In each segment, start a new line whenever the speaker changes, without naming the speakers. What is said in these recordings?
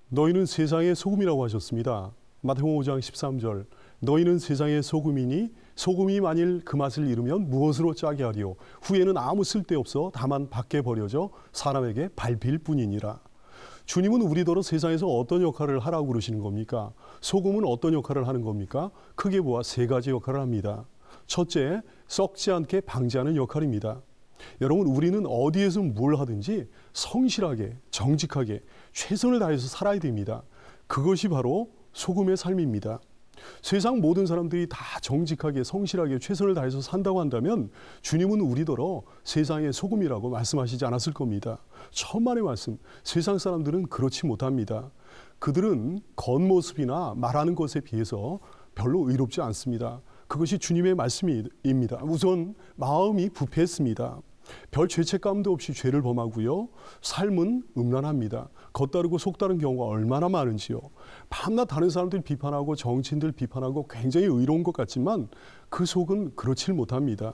너희는 세상의 소금이라고 하셨습니다. 마태복음 5장 13절. 너희는 세상의 소금이니 소금이 만일 그 맛을 잃으면 무엇으로 짜게 하리요. 후에는 아무 쓸데없어 다만 밖에 버려져 사람에게 밟힐 뿐이니라. 주님은 우리더러 세상에서 어떤 역할을 하라고 그러시는 겁니까? 소금은 어떤 역할을 하는 겁니까? 크게 보아 세 가지 역할을 합니다. 첫째, 썩지 않게 방지하는 역할입니다. 여러분, 우리는 어디에서 뭘 하든지 성실하게, 정직하게 최선을 다해서 살아야 됩니다. 그것이 바로 소금의 삶입니다. 세상 모든 사람들이 다 정직하게, 성실하게 최선을 다해서 산다고 한다면 주님은 우리더러 세상의 소금이라고 말씀하시지 않았을 겁니다. 천만의 말씀, 세상 사람들은 그렇지 못합니다. 그들은 겉모습이나 말하는 것에 비해서 별로 의롭지 않습니다. 그것이 주님의 말씀입니다. 우선 마음이 부패했습니다. 별 죄책감도 없이 죄를 범하고요. 삶은 음란합니다. 겉다르고 속다른 경우가 얼마나 많은지요. 밤낮 다른 사람들 비판하고 정치인들 비판하고 굉장히 의로운 것 같지만 그 속은 그렇지 못합니다.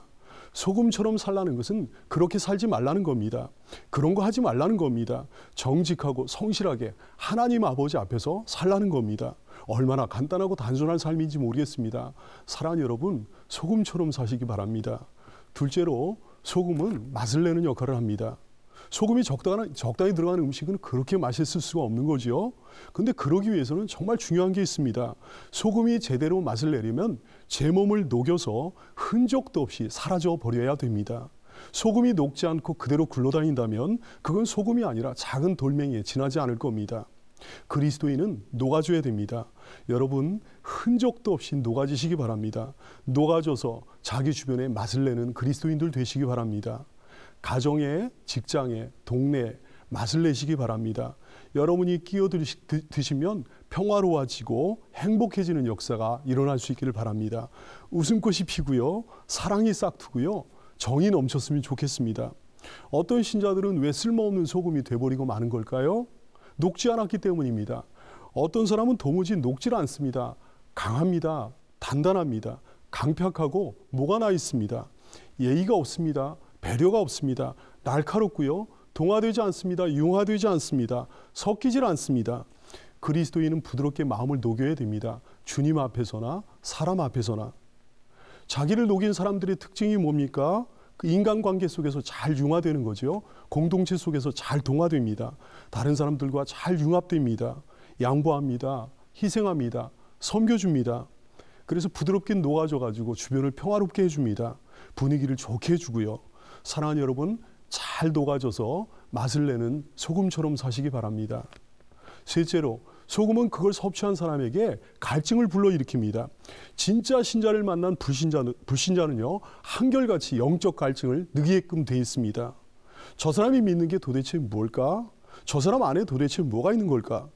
소금처럼 살라는 것은 그렇게 살지 말라는 겁니다. 그런 거 하지 말라는 겁니다. 정직하고 성실하게 하나님 아버지 앞에서 살라는 겁니다. 얼마나 간단하고 단순한 삶인지 모르겠습니다. 사랑하는 여러분, 소금처럼 사시기 바랍니다. 둘째로, 소금은 맛을 내는 역할을 합니다. 소금이 적당히 들어간 음식은 그렇게 맛있을 수가 없는 거죠. 근데 그러기 위해서는 정말 중요한 게 있습니다. 소금이 제대로 맛을 내려면 제 몸을 녹여서 흔적도 없이 사라져 버려야 됩니다. 소금이 녹지 않고 그대로 굴러다닌다면 그건 소금이 아니라 작은 돌멩이에 지나지 않을 겁니다. 그리스도인은 녹아줘야 됩니다. 여러분, 흔적도 없이 녹아지시기 바랍니다. 녹아져서 자기 주변에 맛을 내는 그리스도인들 되시기 바랍니다. 가정에, 직장에, 동네에 맛을 내시기 바랍니다. 여러분이 끼어드시면 평화로워지고 행복해지는 역사가 일어날 수 있기를 바랍니다. 웃음꽃이 피고요, 사랑이 싹트고요, 정이 넘쳤으면 좋겠습니다. 어떤 신자들은 왜 쓸모없는 소금이 돼버리고 마는 걸까요? 녹지 않았기 때문입니다. 어떤 사람은 도무지 녹질 않습니다. 강합니다. 단단합니다. 강팍하고 뭐가 나 있습니다. 예의가 없습니다. 배려가 없습니다. 날카롭고요. 동화되지 않습니다. 융화되지 않습니다. 섞이질 않습니다. 그리스도인은 부드럽게 마음을 녹여야 됩니다. 주님 앞에서나 사람 앞에서나. 자기를 녹인 사람들의 특징이 뭡니까? 그 인간관계 속에서 잘 융화되는 거죠. 공동체 속에서 잘 동화됩니다. 다른 사람들과 잘 융합됩니다. 양보합니다. 희생합니다. 섬겨줍니다. 그래서 부드럽게 녹아져가지고 주변을 평화롭게 해줍니다. 분위기를 좋게 해주고요. 사랑하는 여러분, 잘 녹아져서 맛을 내는 소금처럼 사시기 바랍니다. 셋째로, 소금은 그걸 섭취한 사람에게 갈증을 불러일으킵니다. 진짜 신자를 만난 불신자는요, 한결같이 영적 갈증을 느끼게끔 돼 있습니다. 저 사람이 믿는 게 도대체 뭘까? 저 사람 안에 도대체 뭐가 있는 걸까?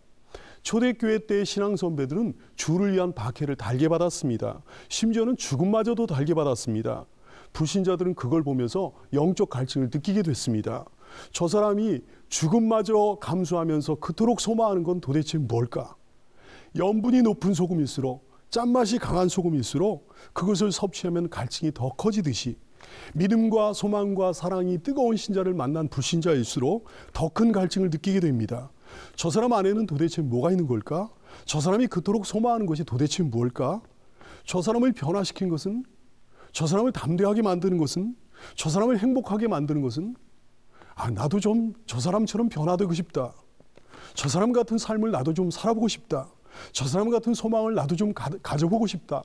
초대교회 때의 신앙 선배들은 주를 위한 박해를 달게 받았습니다. 심지어는 죽음마저도 달게 받았습니다. 불신자들은 그걸 보면서 영적 갈증을 느끼게 됐습니다. 저 사람이 죽음마저 감수하면서 그토록 소망하는 건 도대체 뭘까? 염분이 높은 소금일수록, 짠맛이 강한 소금일수록 그것을 섭취하면 갈증이 더 커지듯이 믿음과 소망과 사랑이 뜨거운 신자를 만난 불신자일수록 더 큰 갈증을 느끼게 됩니다. 저 사람 안에는 도대체 뭐가 있는 걸까? 저 사람이 그토록 소망하는 것이 도대체 뭘까? 저 사람을 변화시킨 것은, 저 사람을 담대하게 만드는 것은, 저 사람을 행복하게 만드는 것은, 나도 좀 저 사람처럼 변화되고 싶다. 저 사람 같은 삶을 나도 좀 살아보고 싶다. 저 사람 같은 소망을 나도 좀 가져보고 싶다.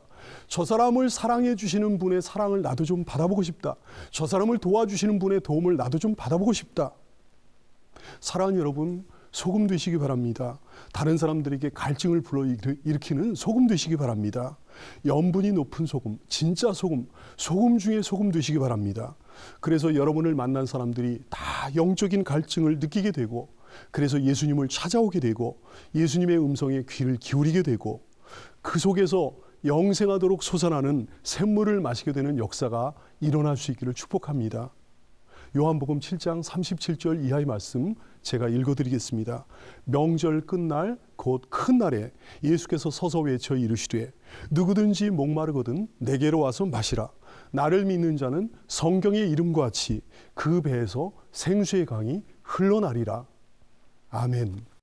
저 사람을 사랑해 주시는 분의 사랑을 나도 좀 받아보고 싶다. 저 사람을 도와주시는 분의 도움을 나도 좀 받아보고 싶다. 사랑하는 여러분, 소금 되시기 바랍니다. 다른 사람들에게 갈증을 불러일으키는 소금 되시기 바랍니다. 염분이 높은 소금, 진짜 소금, 소금 중에 소금 되시기 바랍니다. 그래서 여러분을 만난 사람들이 다 영적인 갈증을 느끼게 되고, 그래서 예수님을 찾아오게 되고, 예수님의 음성에 귀를 기울이게 되고, 그 속에서 영생하도록 솟아나는 샘물을 마시게 되는 역사가 일어날 수 있기를 축복합니다. 요한복음 7장 37절 이하의 말씀 제가 읽어드리겠습니다. 명절 끝날 곧 큰 날에 예수께서 서서 외쳐 이르시되 누구든지 목마르거든 내게로 와서 마시라. 나를 믿는 자는 성경의 이름과 같이 그 배에서 생수의 강이 흘러나리라. 아멘.